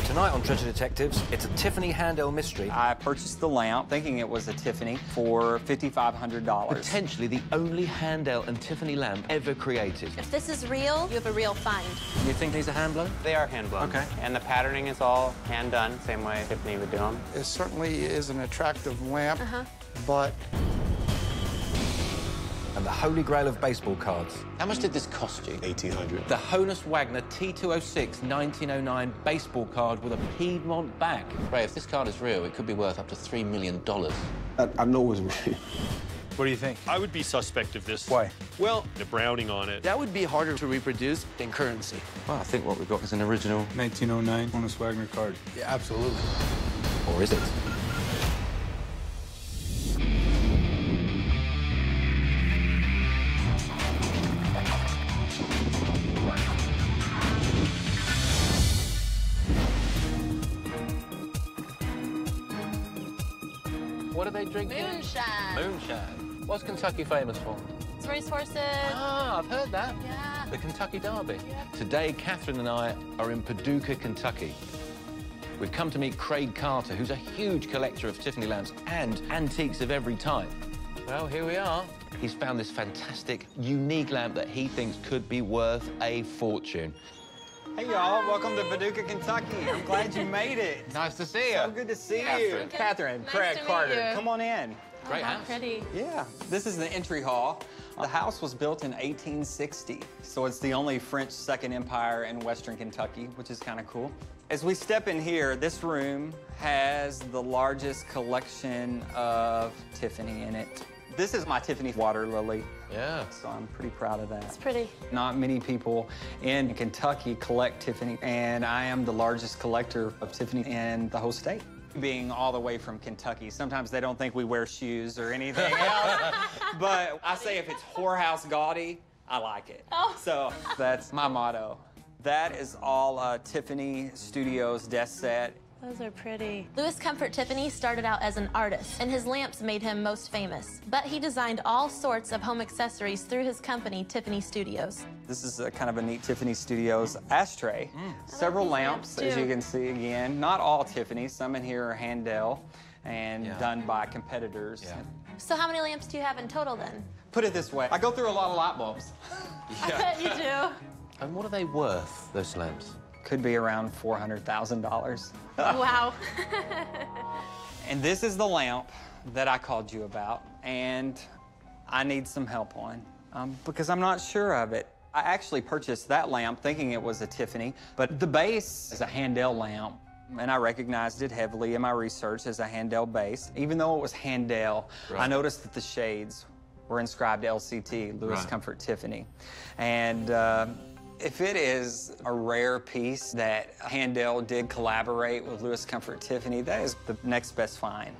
Tonight on Treasure Detectives, it's a Tiffany handheld mystery. I purchased the lamp thinking it was a Tiffany for $5,500. Potentially the only handheld and Tiffany lamp ever created. If this is real, you have a real find. You think these are hand blown? They are hand blown. Okay. And the patterning is all hand done, same way Tiffany would do them. It certainly is an attractive lamp, but... And the Holy Grail of baseball cards. How much did this cost you? $1,800. The Honus Wagner T-206 1909 baseball card with a Piedmont back. Ray, if this card is real, it could be worth up to $3 million. I know it's real. What do you think? I would be suspect of this. Why? Well, the browning on it. That would be harder to reproduce than currency. Well, I think what we've got is an original. 1909 Honus Wagner card. Yeah, absolutely. Or is it? What are they drinking? Moonshine. Moonshine. What's Kentucky famous for? It's racehorses. Ah, I've heard that. Yeah. The Kentucky Derby. Yeah. Today, Catherine and I are in Paducah, Kentucky. We've come to meet Craig Carter, who's a huge collector of Tiffany lamps and antiques of every type. Well, here we are. He's found this fantastic, unique lamp that he thinks could be worth a fortune. Hey, y'all. Welcome to Paducah, Kentucky. I'm glad you made it. Nice to see you. So good to see you. Catherine, Nice Craig, to meet Carter, you. come on in. Great How house. pretty. Yeah, this is the entry hall. The house was built in 1860, so it's the only French Second Empire in Western Kentucky, which is kind of cool. As we step in here, this room has the largest collection of Tiffany in it. This is my Tiffany water lily, Yeah. so I'm pretty proud of that. It's pretty. Not many people in Kentucky collect Tiffany, and I am the largest collector of Tiffany in the whole state. Being all the way from Kentucky, sometimes they don't think we wear shoes or anything else, but I say if it's whorehouse gaudy, I like it. Oh. So that's my motto. That is all Tiffany Studios desk set. Those are pretty. Louis Comfort Tiffany started out as an artist, and his lamps made him most famous. But he designed all sorts of home accessories through his company, Tiffany Studios. This is a kind of a neat Tiffany Studios ashtray. Several these lamps, lamps, as too. you can see again. Not all Tiffany. Some in here are Handel and Yeah. done by competitors. Yeah. So how many lamps do you have in total, then? Put it this way, I go through a lot of light bulbs. I bet you do. And what are they worth, those lamps? Could be around $400,000. Wow. And this is the lamp that I called you about, and I need some help on because I'm not sure of it. I actually purchased that lamp thinking it was a Tiffany, but the base is a Handel lamp, and I recognized it heavily in my research as a Handel base. Even though it was Handel, I noticed that the shades were inscribed LCT, Louis Comfort Tiffany. And if it is a rare piece that Handel did collaborate with Louis Comfort Tiffany, that is the next best find.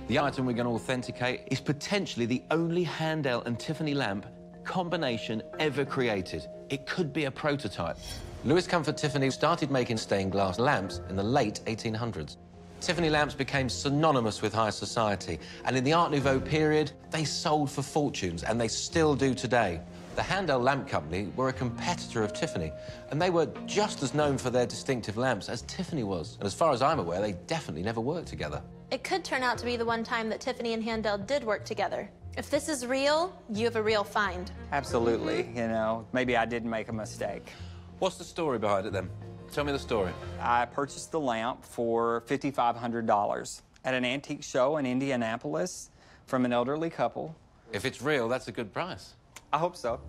The item we're going to authenticate is potentially the only Handel and Tiffany lamp combination ever created. It could be a prototype. Louis Comfort Tiffany started making stained glass lamps in the late 1800s. Tiffany lamps became synonymous with high society, and in the Art Nouveau period, they sold for fortunes, and they still do today. The Handel Lamp Company were a competitor of Tiffany, and they were just as known for their distinctive lamps as Tiffany was. And as far as I'm aware, they definitely never worked together. It could turn out to be the one time that Tiffany and Handel did work together. If this is real, you have a real find. Absolutely, you know, maybe I did make a mistake. What's the story behind it, then? Tell me the story. I purchased the lamp for $5,500 at an antique show in Indianapolis from an elderly couple. If it's real, that's a good price. I hope so.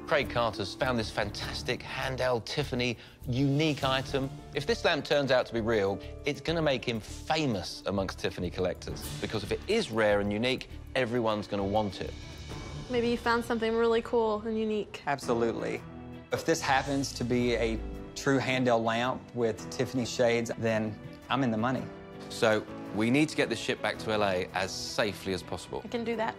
Craig Carter's found this fantastic Handel Tiffany unique item. If this lamp turns out to be real, it's going to make him famous amongst Tiffany collectors. Because if it is rare and unique, everyone's going to want it. Maybe you found something really cool and unique. Absolutely. If this happens to be a true Handel lamp with Tiffany Shades, then I'm in the money. So we need to get this ship back to LA as safely as possible. I can do that.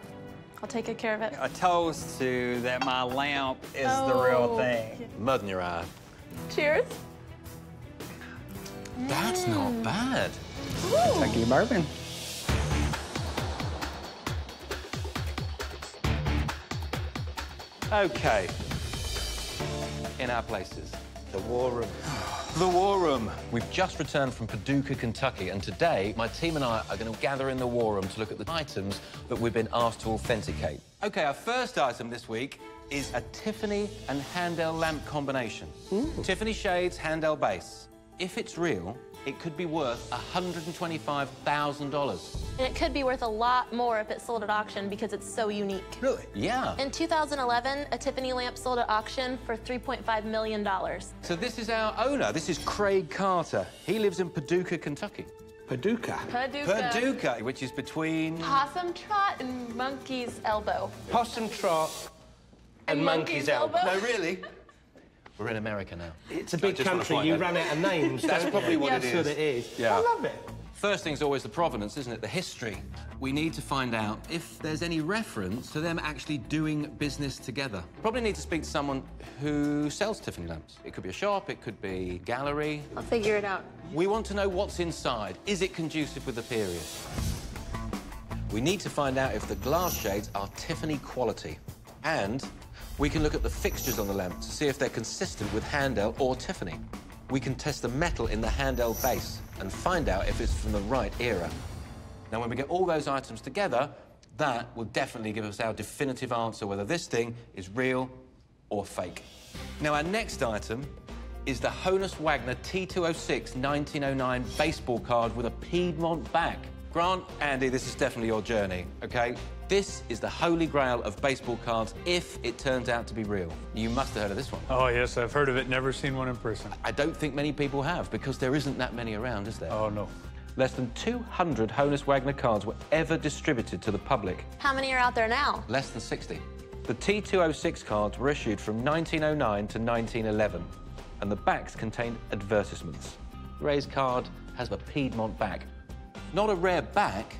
I'll take good care of it. A toast to that my lamp is the real thing. Mud in your eye. Cheers. That's not bad. Kentucky bourbon. Okay. In our places. The war room. The War Room. We've just returned from Paducah, Kentucky, and today my team and I are going to gather in the War Room to look at the items that we've been asked to authenticate. OK, our first item this week is a Tiffany and Handel lamp combination. Ooh. Tiffany Shades Handel base. If it's real, it could be worth $125,000. And it could be worth a lot more if it sold at auction because it's so unique. Really? Yeah. In 2011, a Tiffany lamp sold at auction for $3.5 million. So this is our owner. This is Craig Carter. He lives in Paducah, Kentucky. Paducah? Paducah, which is between... Possum Trot and Monkey's Elbow. Possum Trot and Monkey's Elbow. No, really? We're in America now. It's a big country. You run out of names. That's probably what it is. That's what it is. Yeah. I love it. First thing's always the provenance, isn't it? The history. We need to find out if there's any reference to them actually doing business together. Probably need to speak to someone who sells Tiffany lamps. It could be a shop, it could be a gallery. I'll figure it out. We want to know what's inside. Is it conducive with the period? We need to find out if the glass shades are Tiffany quality. And we can look at the fixtures on the lamp to see if they're consistent with Handel or Tiffany. We can test the metal in the Handel base and find out if it's from the right era. Now, when we get all those items together, that will definitely give us our definitive answer whether this thing is real or fake. Now, our next item is the Honus Wagner T-206 1909 baseball card with a Piedmont back. Grant, Andy, this is definitely your journey, OK? This is the Holy Grail of baseball cards if it turns out to be real. You must have heard of this one. Oh, yes, I've heard of it, never seen one in person. I don't think many people have, because there isn't that many around, is there? Oh, no. Less than 200 Honus Wagner cards were ever distributed to the public. How many are out there now? Less than 60. The T-206 cards were issued from 1909 to 1911, and the backs contained advertisements. Ray's card has a Piedmont back. Not a rare back,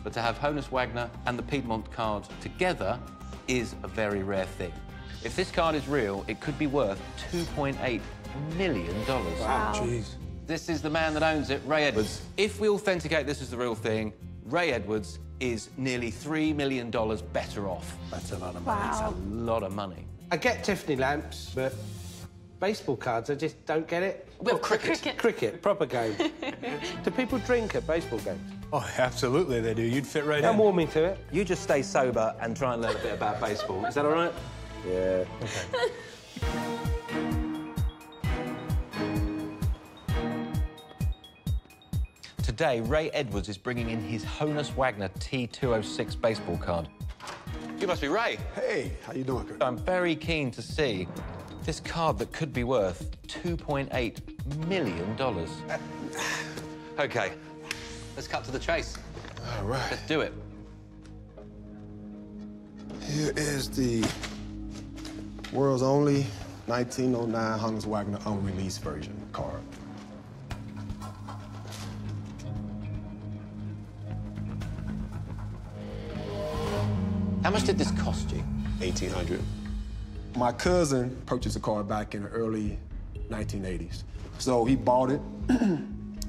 but to have Honus Wagner and the Piedmont card together is a very rare thing. If this card is real, it could be worth $2.8 million. Wow. Jeez. This is the man that owns it, Ray Edwards. If we authenticate this is the real thing, Ray Edwards is nearly $3 million better off. That's a lot of money. Wow. That's a lot of money. I get Tiffany lamps, but baseball cards, I just don't get it. Well, cricket. Cricket, proper game. Do people drink at baseball games? Oh, absolutely they do. You'd fit right in. I'm warming to it. You just stay sober and try and learn a bit about baseball. Is that all right? Yeah. Okay. Today, Ray Edwards is bringing in his Honus Wagner T-206 baseball card. You must be Ray. Hey, how you doing? I'm very keen to see this card that could be worth $2.8 million. OK, let's cut to the chase. All right. Let's do it. Here is the world's only 1909 Honus Wagner unreleased version card. How much did this cost you? $1,800. My cousin purchased the card back in the early 1980s. So he bought it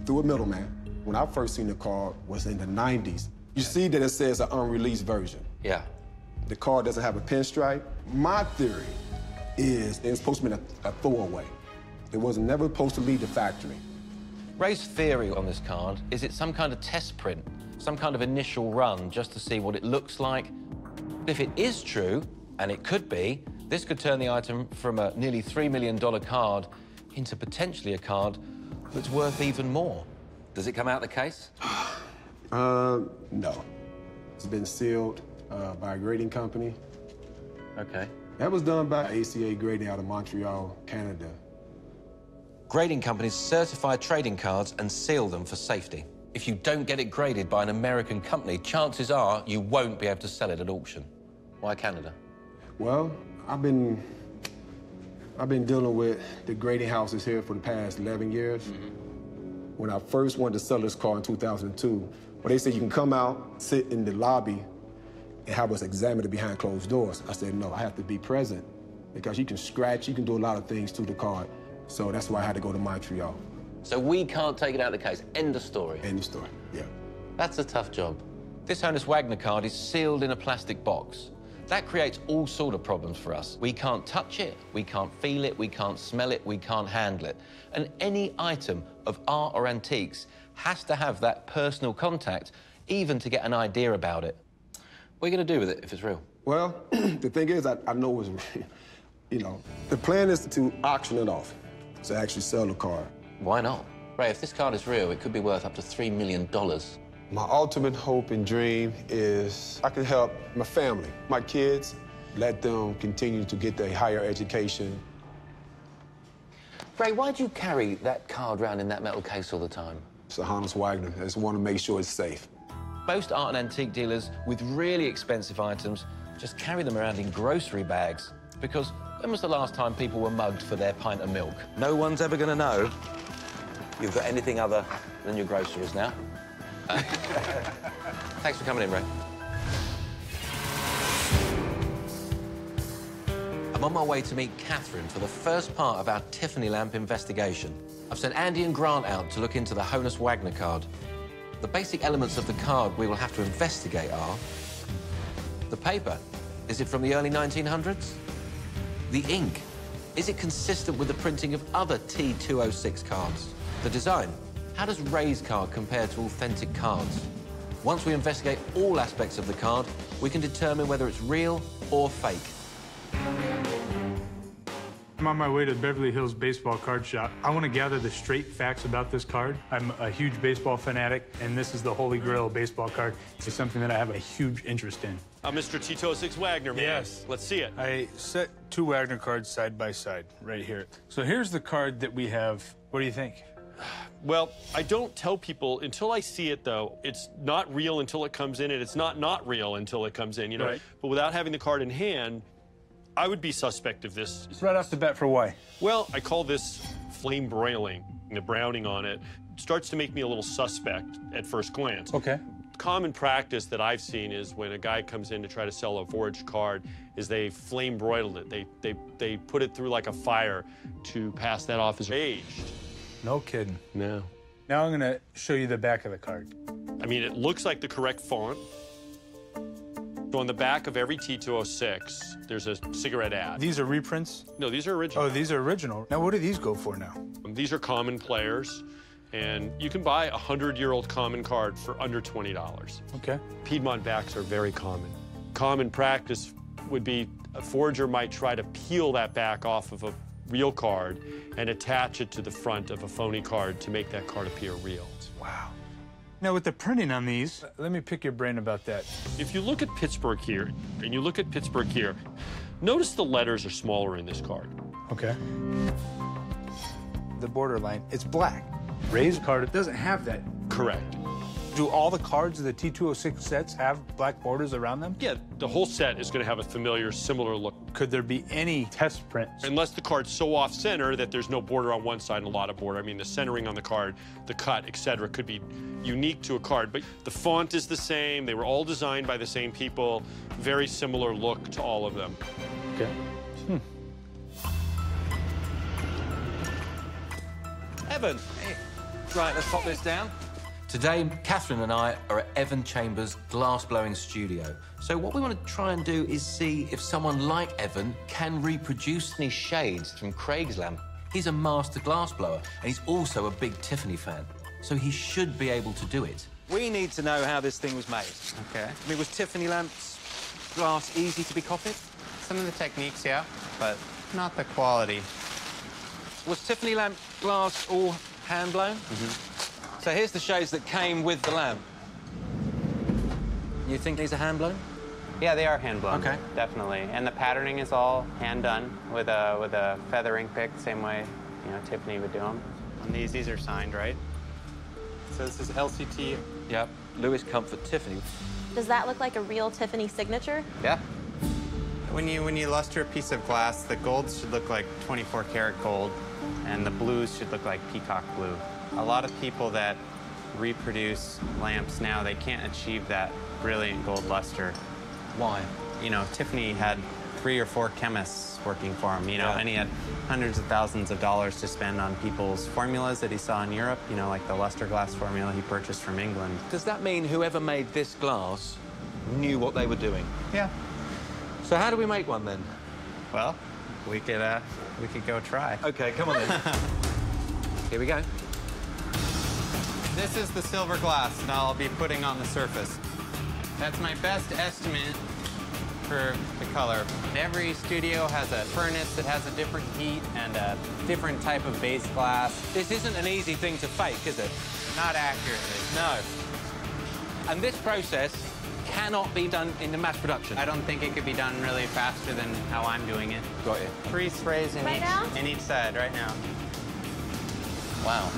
through a middleman. When I first seen the card was in the 90s. You see that it says an unreleased version. Yeah. The card doesn't have a pinstripe. My theory is it's supposed to be a throwaway. It was never supposed to leave the factory. Ray's theory on this card is it's some kind of test print, some kind of initial run just to see what it looks like. If it is true, and it could be, this could turn the item from a nearly $3 million card into potentially a card that's worth even more. Does it come out the case? No. It's been sealed by a grading company. OK. That was done by ACA Grading out of Montreal, Canada. Grading companies certify trading cards and seal them for safety. If you don't get it graded by an American company, chances are you won't be able to sell it at auction. Why Canada? Well, I've been dealing with the grading houses here for the past 11 years. When I first wanted to sell this car in 2002, well, they said you can come out, sit in the lobby, and have us examine it behind closed doors. I said, no, I have to be present because you can scratch, you can do a lot of things to the card. So that's why I had to go to Montreal. So we can't take it out of the case. End of story. End of story, yeah. That's a tough job. This Honus Wagner card is sealed in a plastic box. That creates all sort of problems for us. We can't touch it, we can't feel it, we can't smell it, we can't handle it. And any item of art or antiques has to have that personal contact, even to get an idea about it. What are you going to do with it if it's real? Well, the thing is, I know it's real. You know, the plan is to auction it off, to actually sell the card. Why not? Ray, if this card is real, it could be worth up to $3 million. My ultimate hope and dream is I can help my family, my kids, let them continue to get their higher education. Ray, why do you carry that card around in that metal case all the time? It's a Honus Wagner. I just want to make sure it's safe. Most art and antique dealers with really expensive items just carry them around in grocery bags, because when was the last time people were mugged for their pint of milk? No one's ever going to know you've got anything other than your groceries now. Thanks for coming in, Ray. I'm on my way to meet Catherine for the first part of our Tiffany lamp investigation. I've sent Andy and Grant out to look into the Honus Wagner card. The basic elements of the card we will have to investigate are the paper. Is it from the early 1900s? The ink. Is it consistent with the printing of other T-206 cards? The design. How does Ray's card compare to authentic cards? Once we investigate all aspects of the card, we can determine whether it's real or fake. I'm on my way to Beverly Hills Baseball Card Shop. I want to gather the straight facts about this card. I'm a huge baseball fanatic, and this is the Holy Grail baseball card. It's something that I have a huge interest in. Mr. T-206 Wagner, man. Yes. Let's see it. I set two Wagner cards side by side right here. So here's the card that we have. What do you think? Well, I don't tell people until I see it, though. It's not real until it comes in, and it's not real until it comes in, you know? Right. But without having the card in hand, I would be suspect of this. Right off the bat, for why? Well, I call this flame broiling. The browning on it starts to make me a little suspect at first glance. Okay. Common practice that I've seen is when a guy comes in to try to sell a forged card is they flame broiled it. They put it through like a fire to pass that off as aged. No kidding. No. Now I'm going to show you the back of the card. I mean, it looks like the correct font. So on the back of every T-206, there's a cigarette ad. These are reprints? No, these are original. Oh, these are original. Now, what do these go for now? These are common players, and you can buy a 100-year-old common card for under $20. Okay. Piedmont backs are very common. Common practice would be a forger might try to peel that back off of a real card and attach it to the front of a phony card to make that card appear real. Wow. Now, with the printing on these, let me pick your brain about that. If you look at Pittsburgh here, and you look at Pittsburgh here, notice the letters are smaller in this card. Okay. The borderline, it's black. Ray's card, it doesn't have that. Correct. Do all the cards of the T-206 sets have black borders around them? Yeah, the whole set is going to have a familiar, similar look. Could there be any test prints? Unless the card's so off-center that there's no border on one side and a lot of border. I mean, the centering on the card, the cut, etc., could be unique to a card. But the font is the same. They were all designed by the same people. Very similar look to all of them. Okay. Evan. Hey. Right, let's pop this down. Today, Catherine and I are at Evan Chambers' Glassblowing studio. So what we want to try and do is see if someone like Evan can reproduce Tiffany Shades from Craig's lamp. He's a master glassblower, and he's also a big Tiffany fan. So he should be able to do it. We need to know how this thing was made. Okay. I mean, was Tiffany lamps glass easy to be copied? Some of the techniques, yeah, but not the quality. Was Tiffany lamp glass all hand-blown? So here's the shades that came with the lamp. You think these are hand-blown? Yeah, they are hand blown. Okay. Definitely. And the patterning is all hand done with a feathering pick, same way, you know, Tiffany would do them. On these are signed, right? So this is LCT. Yep, Lewis Comfort Tiffany. Does that look like a real Tiffany signature? Yeah. When you luster a piece of glass, the golds should look like 24 karat gold, and the blues should look like peacock blue. A lot of people that reproduce lamps now, they can't achieve that brilliant gold luster. Why? You know, Tiffany had 3 or 4 chemists working for him, you know, Yeah. and he had hundreds of thousands of dollars to spend on people's formulas that he saw in Europe, you know, like the luster glass formula he purchased from England. Does that mean whoever made this glass knew what they were doing? Yeah. So how do we make one then? Well, we could go try. Okay, come on then. Here we go. This is the silver glass that I'll be putting on the surface. That's my best estimate for the color. Every studio has a furnace that has a different heat and a different type of base glass. This isn't an easy thing to fake, is it? Not accurately. No. And this process cannot be done in the mass production. I don't think it could be done really faster than how I'm doing it. Got you. 3 sprays in, in each side right now. Wow.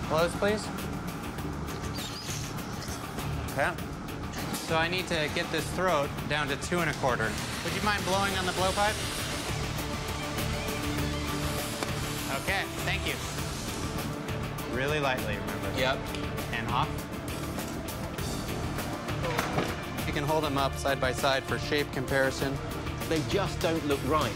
Close, please. Okay. So I need to get this throat down to 2 1/4. Would you mind blowing on the blowpipe? Okay, thank you. Really lightly, remember. Yep. And off. You can hold them up side by side for shape comparison. They just don't look right.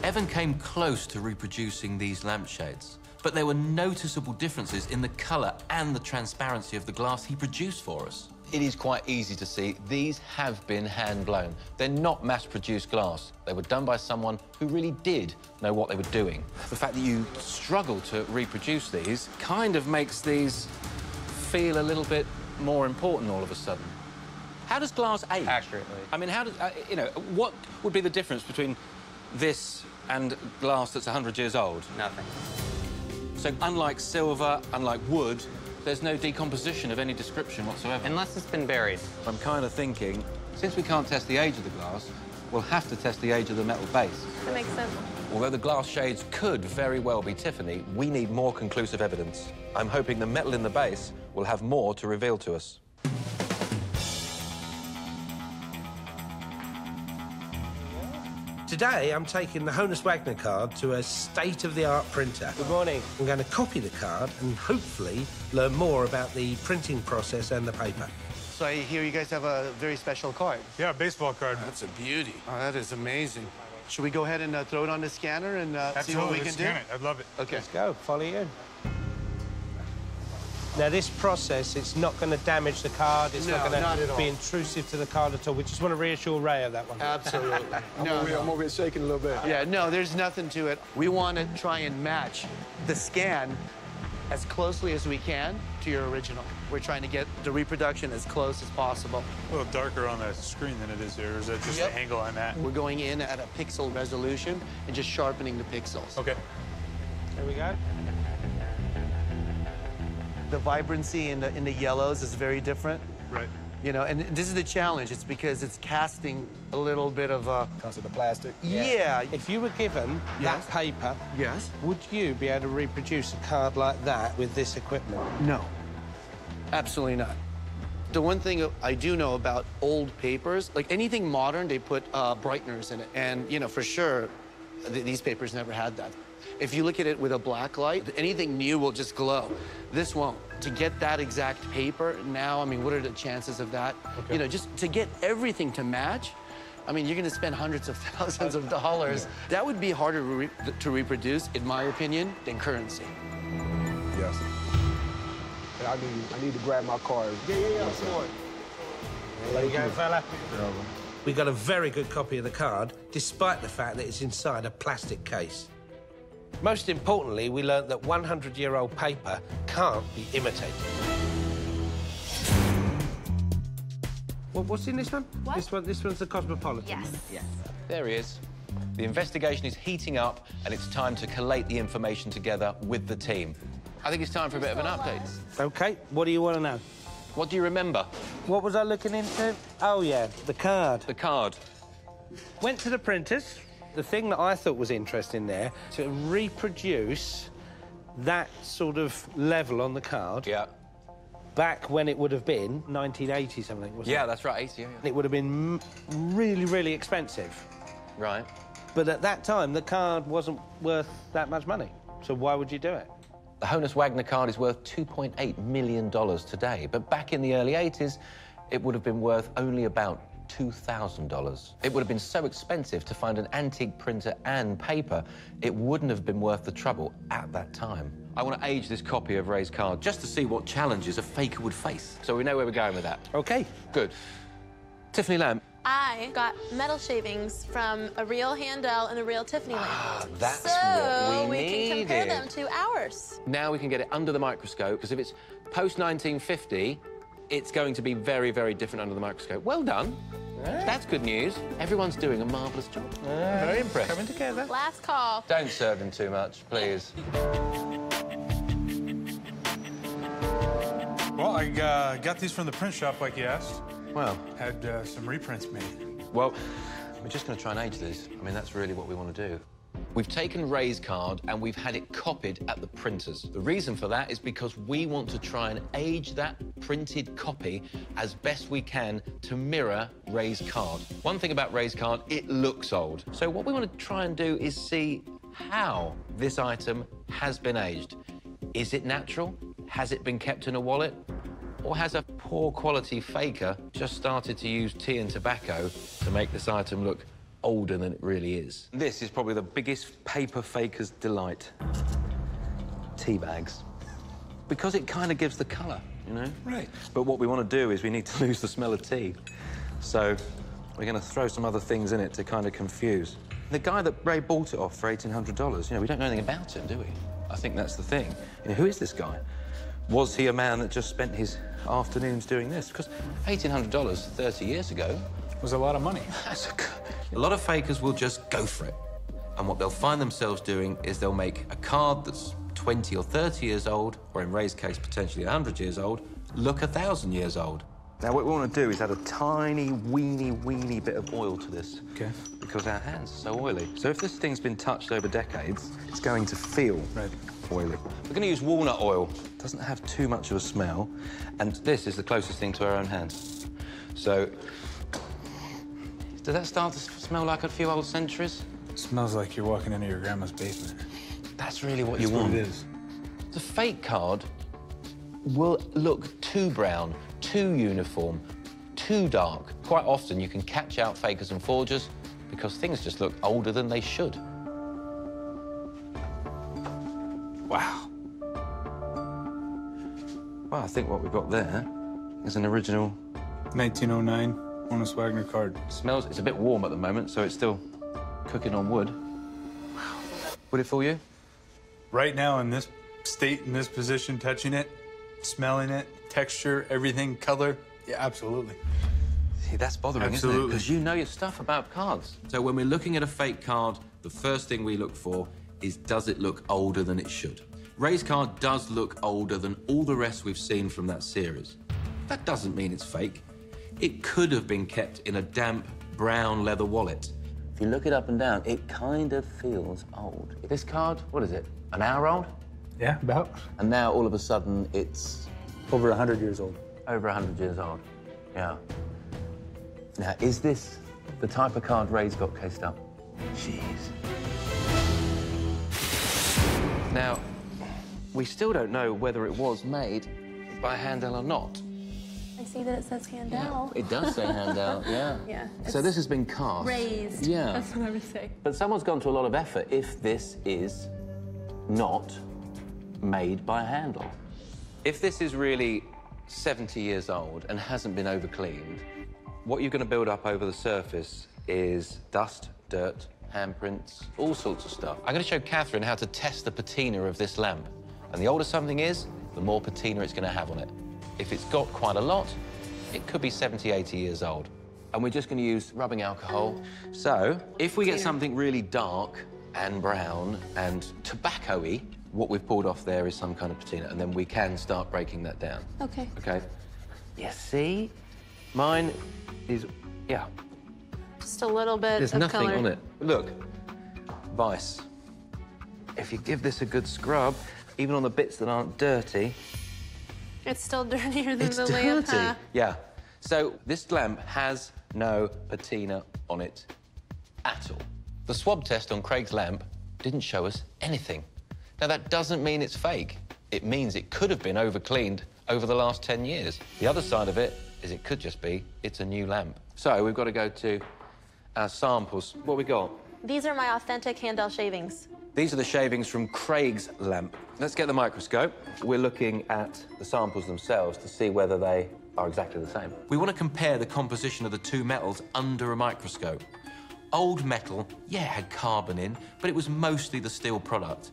Evan came close to reproducing these lampshades, but there were noticeable differences in the colour and the transparency of the glass he produced for us. It is quite easy to see these have been hand-blown. They're not mass-produced glass. They were done by someone who really did know what they were doing. The fact that you struggle to reproduce these kind of makes these feel a little bit more important all of a sudden. How does glass age? Accurately. I mean, how does, you know, what would be the difference between this and glass that's 100 years old? Nothing. So unlike silver, unlike wood, there's no decomposition of any description whatsoever. Unless it's been buried. I'm kind of thinking, since we can't test the age of the glass, we'll have to test the age of the metal base. That makes sense. Although the glass shades could very well be Tiffany, we need more conclusive evidence. I'm hoping the metal in the base will have more to reveal to us. Today, I'm taking the Honus Wagner card to a state-of-the-art printer. Good morning. I'm going to copy the card and hopefully learn more about the printing process and the paper. So I hear you guys have a very special card. Yeah, baseball card. That's a beauty. Oh, that is amazing. Should we go ahead and throw it on the scanner and see what we can do? Scan it. I'd love it. Okay. Let's go. Follow you. Now, this process, it's not going to damage the card. It's not going to be intrusive to the card at all. We just want to reassure Ray of that one. Absolutely. I'm over here shaking a little bit. Yeah, no, there's nothing to it. We want to try and match the scan as closely as we can to your original. We're trying to get the reproduction as close as possible. A little darker on the screen than it is here. Or is that just the angle I'm at? We're going in at a pixel resolution and just sharpening the pixels. Okay. There we go. The vibrancy in the yellows is very different. Right. You know, and this is the challenge. It's because it's casting a little bit of a... Because of the plastic? Yeah. If you were given that paper, Yes. would you be able to reproduce a card like that with this equipment? No. Absolutely not. The one thing I do know about old papers, like anything modern, they put brighteners in it. And, you know, for sure, these papers never had that. If you look at it with a black light, anything new will just glow. This won't. To get that exact paper now, I mean, what are the chances of that? Okay. You know, just to get everything to match, I mean, you're going to spend hundreds of thousands of dollars. That would be harder to reproduce, in my opinion, than currency. Yes. I need to grab my card. Yeah. Sure. There you go, fella. We got a very good copy of the card, despite the fact that it's inside a plastic case. Most importantly, we learnt that 100-year-old paper can't be imitated. Well, what's in this one? What? This one's the Cosmopolitan. Yes. There he is. The investigation is heating up, and it's time to collate the information together with the team. I think it's time for a bit of an update. OK, what do you want to know? What do you remember? What was I looking into? Oh, yeah, the card. The card. Went to the printers. The thing that I thought was interesting there, to reproduce that sort of level on the card. Yeah. Back when it would have been 1980 something, wasn't it? Yeah, that's right, 80, yeah. It would have been really, really expensive. Right. But at that time, the card wasn't worth that much money. So why would you do it? The Honus Wagner card is worth $2.8 million today, but back in the early 80s, it would have been worth only about $2,000. It would have been so expensive to find an antique printer and paper, it wouldn't have been worth the trouble at that time. I want to age this copy of Ray's card just to see what challenges a faker would face. So we know where we're going with that. OK. Good. Tiffany Lamb, I got metal shavings from a real Handel and a real Tiffany lamp. That's so what we can compare needed. them to ours. Now we can get it under the microscope, because if it's post-1950, it's going to be very, very different under the microscope. Well done. That's good news. Everyone's doing a marvellous job. Very impressed. Coming together. Last call. Don't serve him too much, please. Well, I got these from the print shop like you asked. Well, Had some reprints made. well, we're just going to try and age this. I mean, that's really what we want to do. We've taken Ray's card and we've had it copied at the printers. The reason for that is because we want to try and age that printed copy as best we can to mirror Ray's card. One thing about Ray's card, it looks old. So what we want to try and do is see how this item has been aged. Is it natural? Has it been kept in a wallet? Or has a poor quality faker just started to use tea and tobacco to make this item look older than it really is? This is probably the biggest paper faker's delight. Tea bags. Because it kind of gives the colour, you know? Right. But what we want to do is we need to lose the smell of tea. So we're going to throw some other things in it to kind of confuse. The guy that Ray bought it off for $1,800, you know, we don't know anything about him, do we? I think that's the thing. You know, who is this guy? Was he a man that just spent his afternoons doing this? Because $1,800 30 years ago Was a lot of money. A lot of fakers will just go for it. And what they'll find themselves doing is they'll make a card that's 20 or 30 years old, or in Ray's case, potentially 100 years old, look 1,000 years old. Now, what we want to do is add a tiny, weeny bit of oil to this. Okay. Because our hands are so oily. So if this thing's been touched over decades, it's going to feel oily. We're going to use walnut oil. It doesn't have too much of a smell. And this is the closest thing to our own hands. So, does that start to smell like a few old centuries? It smells like you're walking into your grandma's basement. That's really what That's you want. what it is. The fake card will look too brown, too uniform, too dark. Quite often you can catch out fakers and forgers because things just look older than they should. Wow. Well, I think what we've got there is an original 1909 Honus Wagner card. Smells, it's a bit warm at the moment, so it's still cooking on wood. Wow. Would it fool you? Right now, in this state, in this position, touching it, smelling it, texture, everything, color, yeah, absolutely. See, that's bothering, Absolutely. isn't it? Because you know your stuff about cards. So when we're looking at a fake card, the first thing we look for is, does it look older than it should? Ray's card does look older than all the rest we've seen from that series. That doesn't mean it's fake. It could have been kept in a damp, brown leather wallet. If you look it up and down, it kind of feels old. This card, what is it, an hour old? Yeah, about. And now, all of a sudden, it's... Over 100 years old. Over 100 years old, yeah. Now, is this the type of card Ray's got cased up? Jeez. Now, we still don't know whether it was made by Handel or not. I see that it says Handel. It does say Handel, yeah. Yeah. So this has been cast. Raised. Yeah. That's what I would say. But someone's gone to a lot of effort if this is not made by Handel. If this is really 70 years old and hasn't been overcleaned, what you're going to build up over the surface is dust, dirt, handprints, all sorts of stuff. I'm going to show Catherine how to test the patina of this lamp. And the older something is, the more patina it's going to have on it. If it's got quite a lot, it could be 70, 80 years old. And we're just going to use rubbing alcohol. So, if we get something really dark and brown and tobacco-y, what we've pulled off there is some kind of patina, and then we can start breaking that down. Okay. Okay? Yeah, see? Mine is, yeah. Just a little bit There's of nothing color. on it. Look, Vice. If you give this a good scrub, even on the bits that aren't dirty, It's still dirtier than it's the dirty. lamp, huh? Yeah. So this lamp has no patina on it at all. The swab test on Craig's lamp didn't show us anything. Now, that doesn't mean it's fake. It means it could have been overcleaned over the last 10 years. The other side of it is it could just be it's a new lamp. So we've got to go to our samples. What we got? These are my authentic Handel shavings. These are the shavings from Craig's lamp. Let's get the microscope. We're looking at the samples themselves to see whether they are exactly the same. We want to compare the composition of the two metals under a microscope. Old metal, yeah, it had carbon in, but it was mostly the steel product.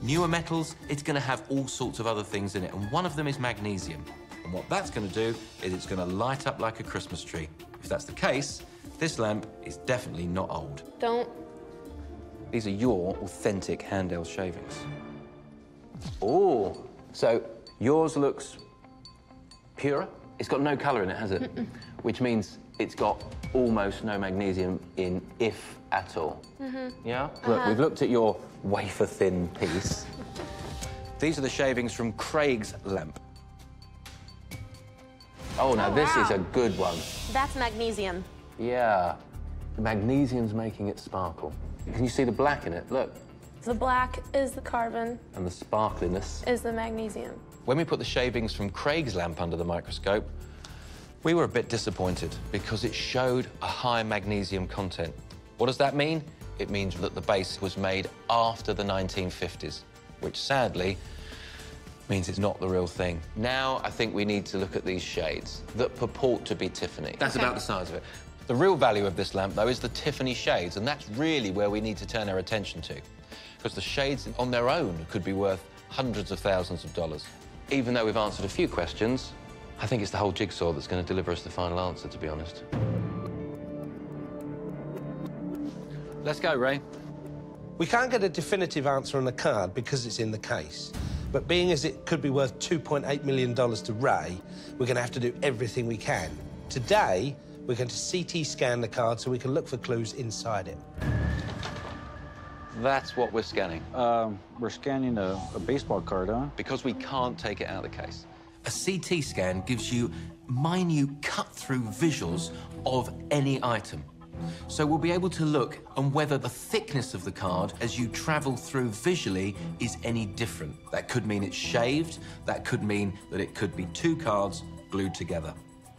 Newer metals, it's going to have all sorts of other things in it, and one of them is magnesium. And what that's going to do is it's going to light up like a Christmas tree. If that's the case, this lamp is definitely not old. Don't. These are your authentic Handel shavings. Oh, so yours looks purer. It's got no colour in it, has it? Which means it's got almost no magnesium in, if at all. Yeah? Look, we've looked at your wafer-thin piece. These are the shavings from Craig's lamp. Oh, now this is a good one. That's magnesium. Yeah. The magnesium's making it sparkle. Can you see the black in it? Look. The black is the carbon. And the sparkliness is the magnesium. When we put the shavings from Craig's lamp under the microscope, we were a bit disappointed because it showed a high magnesium content. What does that mean? It means that the base was made after the 1950s, which sadly means it's not the real thing. Now I think we need to look at these shades that purport to be Tiffany. That's about the size of it. The real value of this lamp, though, is the Tiffany shades, and that's really where we need to turn our attention to, because the shades on their own could be worth hundreds of thousands of dollars. Even though we've answered a few questions, I think it's the whole jigsaw that's going to deliver us the final answer, to be honest. Let's go, Ray. We can't get a definitive answer on the card because it's in the case. But being as it could be worth $2.8 million to Ray, we're going to have to do everything we can. Today, we're going to CT scan the card so we can look for clues inside it. That's what we're scanning. We're scanning a baseball card, huh? Because we can't take it out of the case. A CT scan gives you minute cut-through visuals of any item. So we'll be able to look on whether the thickness of the card as you travel through visually is any different. That could mean it's shaved. That could mean that it could be two cards glued together.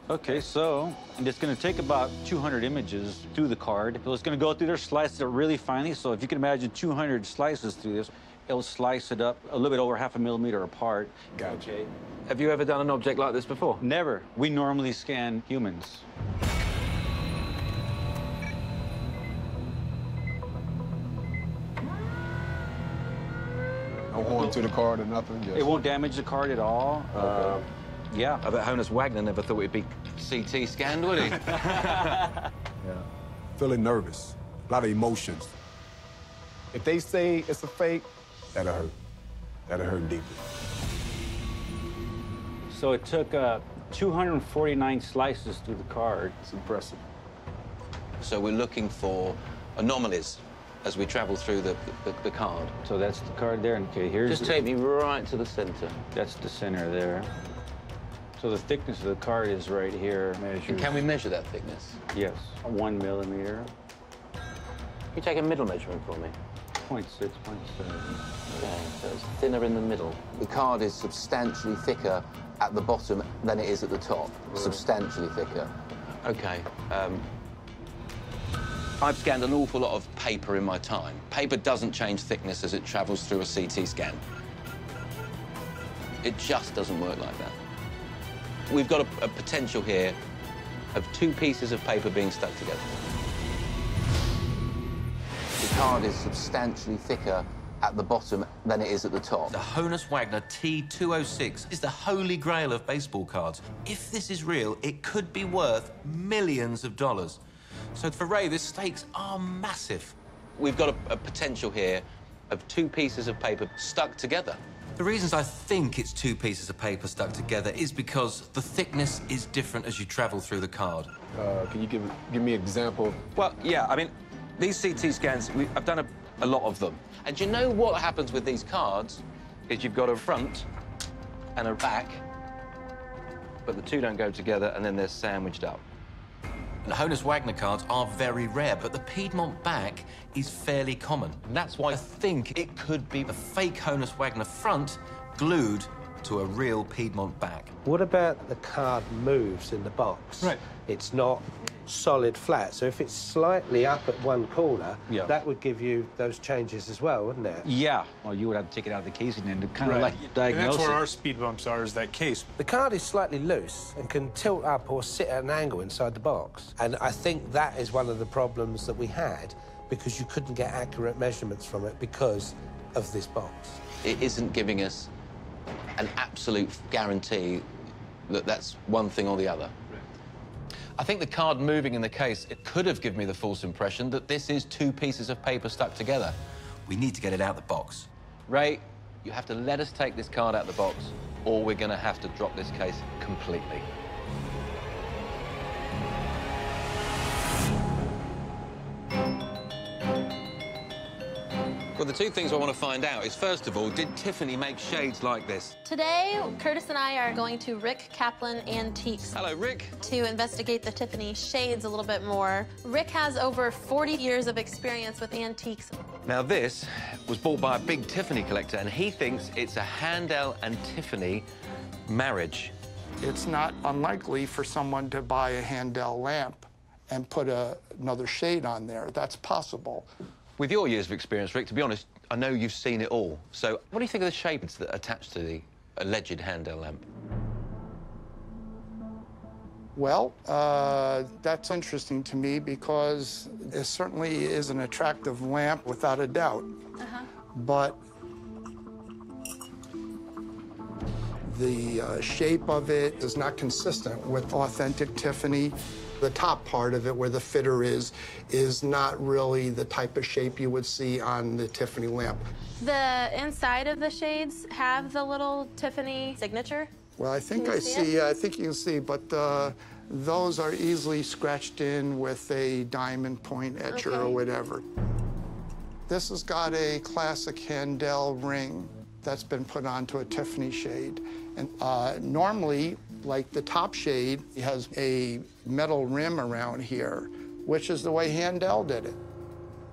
Okay, so it's going to take about 200 images through the card. So it's going to go through there, slice it really finely. So if you can imagine 200 slices through this, it'll slice it up a little bit over ½ millimeter apart. Gotcha. Okay. Have you ever done an object like this before? Never. We normally scan humans. No horn to the card or nothing? Just... It won't damage the card at all. Okay. Yeah. I bet Honus Wagner never thought it'd be CT scanned, would he? Yeah. Feeling nervous, a lot of emotions. If they say it's a fake, that'll hurt. That'll hurt deeply. So it took 249 slices through the card. It's impressive. So we're looking for anomalies as we travel through the card. So that's the card there. Okay, here's... Just take me right to the center. That's the center there. So the thickness of the card is right here. And can we measure that thickness? Yes, 1 millimeter. Can you take a middle measurement for me? 0.6, 0.7. Okay, so it's thinner in the middle. The card is substantially thicker at the bottom than it is at the top. Right. Substantially thicker. Okay. I've scanned an awful lot of paper in my time. Paper doesn't change thickness as it travels through a CT scan. It just doesn't work like that. We've got a potential here of two pieces of paper being stuck together. The card is substantially thicker at the bottom than it is at the top. The Honus Wagner T-206 is the holy grail of baseball cards. If this is real, it could be worth millions of dollars. So for Ray, the stakes are massive. We've got a potential here of two pieces of paper stuck together. The reasons I think it's two pieces of paper stuck together is because the thickness is different as you travel through the card. Can you give me an example? Well, yeah, I mean, these CT scans, I've done a lot of them. And you know what happens with these cards is you've got a front and a back, but the two don't go together, and then they're sandwiched up. The Honus Wagner cards are very rare, but the Piedmont back is fairly common. And that's why I think it could be a fake Honus Wagner front glued to a real Piedmont back. What about the card moves in the box? Right. It's not solid flat. So if it's slightly up at one corner, Yeah. that would give you those changes as well, wouldn't it? Yeah. Well, you would have to take it out of the casing and kind of Right. like And diagnose that's where it. our speed bumps are, is that case. The card is slightly loose and can tilt up or sit at an angle inside the box. And I think that is one of the problems that we had, because you couldn't get accurate measurements from it because of this box. It isn't giving us an absolute guarantee that that's one thing or the other. I think the card moving in the case, it could have given me the false impression that this is two pieces of paper stuck together. We need to get it out the box. Ray, you have to let us take this card out the box, or we're going to have to drop this case completely. Well, the two things I want to find out is, first of all, did Tiffany make shades like this? Today, Curtis and I are going to Rick Kaplan Antiques. Hello, Rick. To investigate the Tiffany Shades a little bit more. Rick has over 40 years of experience with antiques. Now, this was bought by a big Tiffany collector, and he thinks it's a Handel and Tiffany marriage. It's not unlikely for someone to buy a Handel lamp and put another shade on there. That's possible. With your years of experience, Rick, to be honest, I know you've seen it all. So what do you think of the shades that are attached to the alleged Handel lamp? Well, that's interesting to me because it certainly is an attractive lamp, without a doubt. But the shape of it is not consistent with authentic Tiffany. The top part of it, where the fitter is not really the type of shape you would see on the Tiffany lamp. The inside of the shades have the little Tiffany signature. Well, I think Can you I see see, I think you can see, but those are easily scratched in with a diamond point etcher or whatever. This has got a classic Handel ring that's been put onto a Tiffany shade. And normally, like the top shade has a metal rim around here, which is the way Handel did it.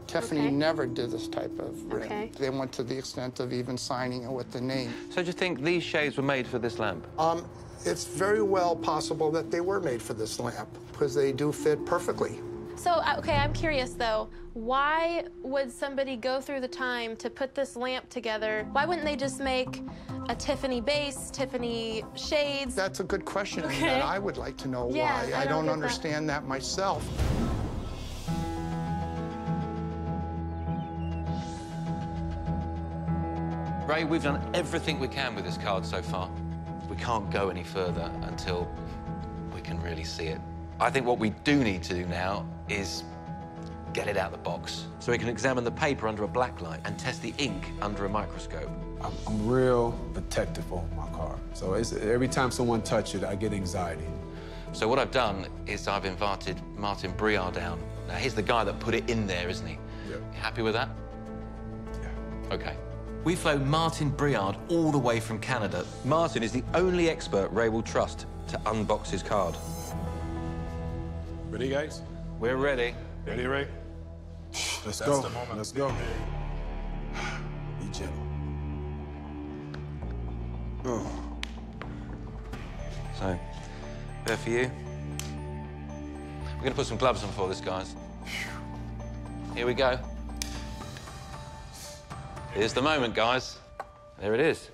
Tiffany never did this type of ring. They went to the extent of even signing it with the name. So do you think these shades were made for this lamp? It's very well possible that they were made for this lamp, because they do fit perfectly. So, okay, I'm curious though, why would somebody go through the time to put this lamp together? Why wouldn't they just make a Tiffany base, Tiffany shades? That's a good question, and I would like to know why. I don't understand that myself. Ray, we've done everything we can with this card so far. We can't go any further until we can really see it. I think what we do need to do now is get it out of the box so we can examine the paper under a black light and test the ink under a microscope. I'm real protective on my car. So every time someone touches it, I get anxiety. So what I've done is I've invited Martin Briard down. Now, he's the guy that put it in there, isn't he? Yeah. You happy with that? Yeah. OK. We flown Martin Briard all the way from Canada. Martin is the only expert Ray will trust to unbox his card. Ready, guys? We're ready. Ready, Ray? Let's That's go. the moment. Let's go. Be gentle. Oh. So, there for you. We're going to put some gloves on for this, guys. Here we go. Here's the moment, guys. There it is.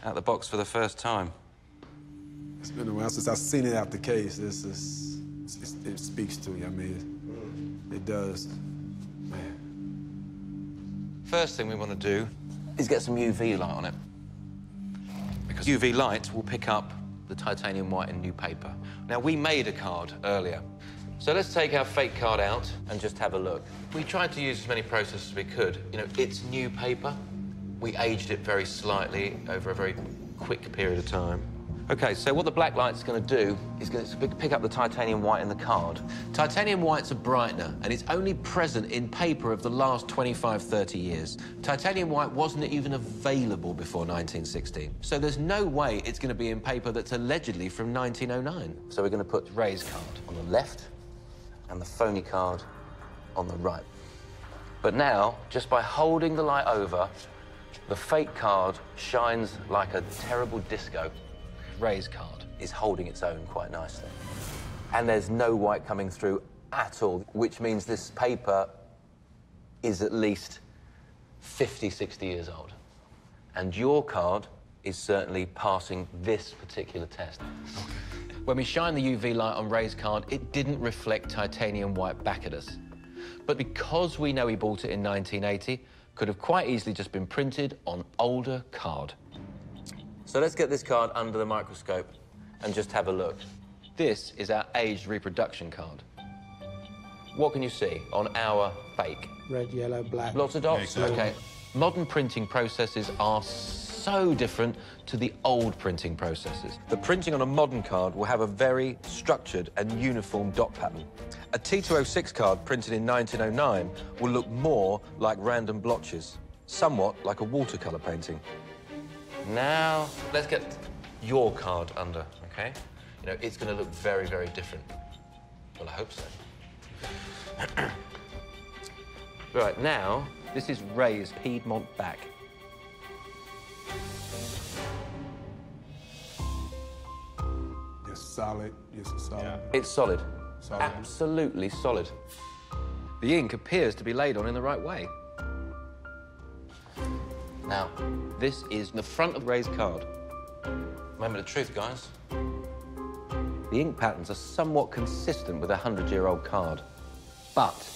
Out the box for the first time. It's been a while since I've seen it out the case. It speaks to you. I mean, it does. Man. First thing we want to do is get some UV light on it. Because UV light will pick up the titanium white in new paper. Now, we made a card earlier. So let's take our fake card out and just have a look. We tried to use as many processes as we could. You know, it's new paper. We aged it very slightly over a very quick period of time. OK, so what the black light's going to do is going to pick up the titanium white in the card. Titanium white's a brightener, and it's only present in paper of the last 25, 30 years. Titanium white wasn't even available before 1916. So there's no way it's going to be in paper that's allegedly from 1909. So we're going to put Ray's card on the left and the phony card on the right. But now, just by holding the light over, the fake card shines like a terrible disco. Ray's card is holding its own quite nicely. and there's no white coming through at all, which means this paper is at least 50, 60 years old. And your card is certainly passing this particular test. When we shine the UV light on Ray's card, it didn't reflect titanium white back at us. But because we know he bought it in 1980, could have quite easily just been printed on older card. So let's get this card under the microscope and just have a look. This is our aged reproduction card. What can you see on our fake? Red, yellow, black. Lots of dots? Exactly. OK. Modern printing processes are so different to the old printing processes. The printing on a modern card will have a very structured and uniform dot pattern. A T-206 card printed in 1909 will look more like random blotches, somewhat like a watercolour painting. Now, let's get your card under, OK? You know, it's going to look very, very different. Well, I hope so. Right, now, this is Ray's Piedmont back. Just solid, just solid. Yeah. It's solid. Solid. Absolutely solid. The ink appears to be laid on in the right way. Now, this is the front of Ray's card. Remember the truth, guys. The ink patterns are somewhat consistent with a 100-year-old card. But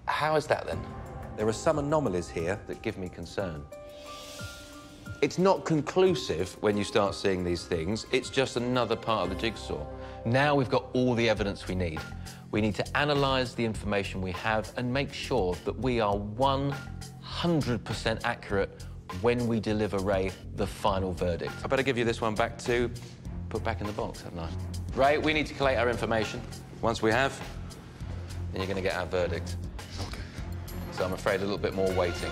how is that, then? There are some anomalies here that give me concern. It's not conclusive when you start seeing these things. It's just another part of the jigsaw. Now we've got all the evidence we need. We need to analyse the information we have and make sure that we are 100% accurate when we deliver Ray the final verdict. I better give you this one back to put back in the box, haven't I? Ray, we need to collate our information. Once we have, then you're going to get our verdict. Okay. So I'm afraid a little bit more waiting.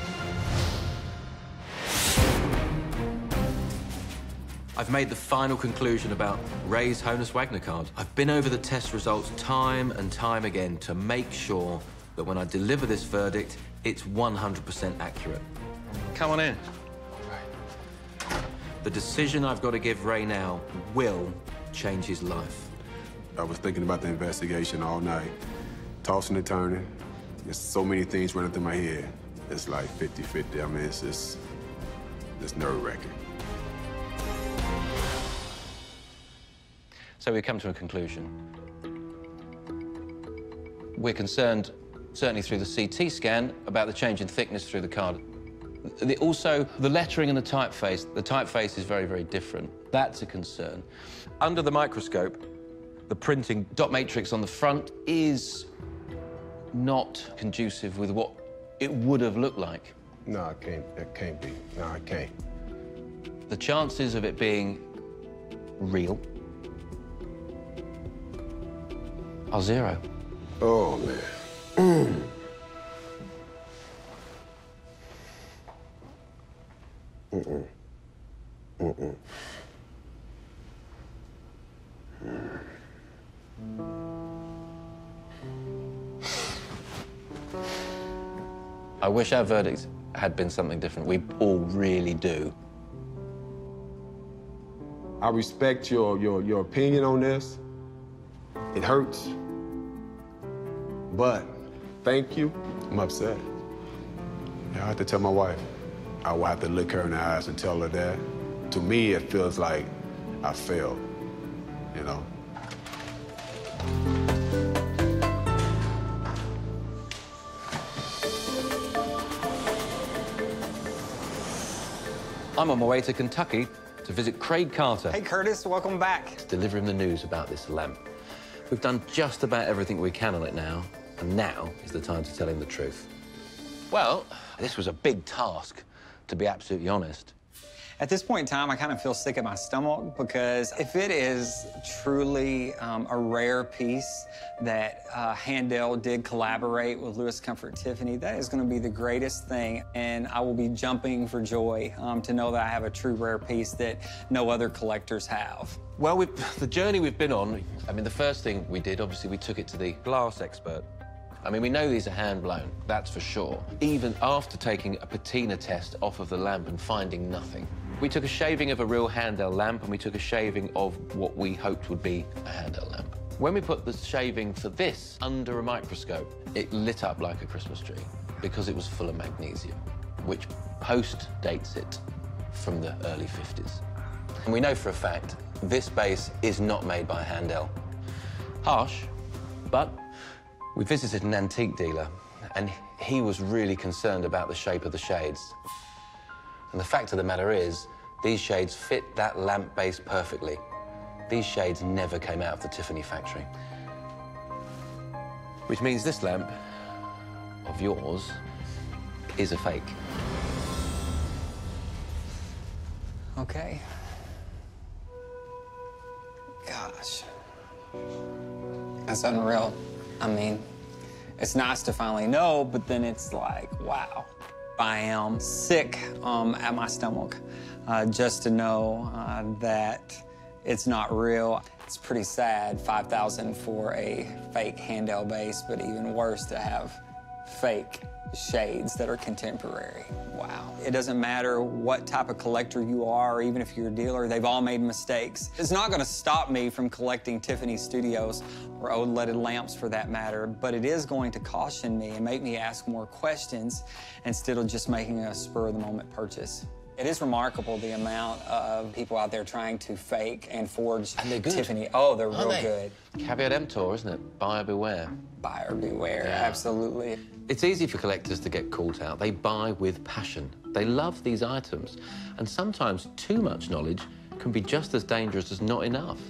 I've made the final conclusion about Ray's Honus Wagner card. I've been over the test results time and time again to make sure that when I deliver this verdict, it's 100% accurate. Come on in. The decision I've got to give Ray now will change his life. I was thinking about the investigation all night, tossing and turning. There's so many things running through my head. It's like 50-50. I mean, it's just nerve-wracking. So we come to a conclusion. We're concerned, certainly through the CT scan, about the change in thickness through the card. Also, the lettering and the typeface is very, very different. That's a concern. Under the microscope, the printing dot matrix on the front is not conducive with what it would have looked like. No, it can't be. No, it can't. The chances of it being real are 0. Oh, man. I wish our verdict had been something different. We all really do. I respect your opinion on this. It hurts. But thank you. I'm upset. I have to tell my wife. I will have to look her in the eyes and tell her that. To me, it feels like I failed, you know? I'm on my way to Kentucky to visit Craig Carter. Hey, Curtis, welcome back. To deliver him the news about this lamp. We've done just about everything we can on it now, and now is the time to tell him the truth. Well, this was a big task, to be absolutely honest. At this point in time, I kind of feel sick at my stomach because if it is truly a rare piece that Handel did collaborate with Louis Comfort Tiffany, that is going to be the greatest thing, and I will be jumping for joy to know that I have a true rare piece that no other collectors have. Well, the journey we've been on, I mean, the first thing we did, obviously, we took it to the glass expert. I mean, we know these are hand-blown, that's for sure. Even after taking a patina test off of the lamp and finding nothing. We took a shaving of a real Handel lamp, and we took a shaving of what we hoped would be a Handel lamp. When we put the shaving for this under a microscope, it lit up like a Christmas tree because it was full of magnesium, which post-dates it from the early 50s. And we know for a fact this base is not made by Handel. Harsh, but we visited an antique dealer, and he was really concerned about the shape of the shades. And the fact of the matter is, these shades fit that lamp base perfectly. These shades never came out of the Tiffany factory. Which means this lamp of yours is a fake. Okay. Gosh. That's unreal. I mean, it's nice to finally know, but then it's like, wow. I am sick at my stomach just to know that it's not real. It's pretty sad, $5,000 for a fake Handel base, but even worse to have fake shades that are contemporary. Wow. It doesn't matter what type of collector you are, or even if you're a dealer, they've all made mistakes. It's not gonna stop me from collecting Tiffany Studios or old leaded lamps for that matter, but it is going to caution me and make me ask more questions instead of just making a spur-of-the-moment purchase. It is remarkable the amount of people out there trying to fake and forge Tiffany. Oh, they're real good. Caveat emptor, isn't it? Buyer beware. Buyer beware, absolutely. It's easy for collectors to get caught out. They buy with passion. They love these items. And sometimes too much knowledge can be just as dangerous as not enough.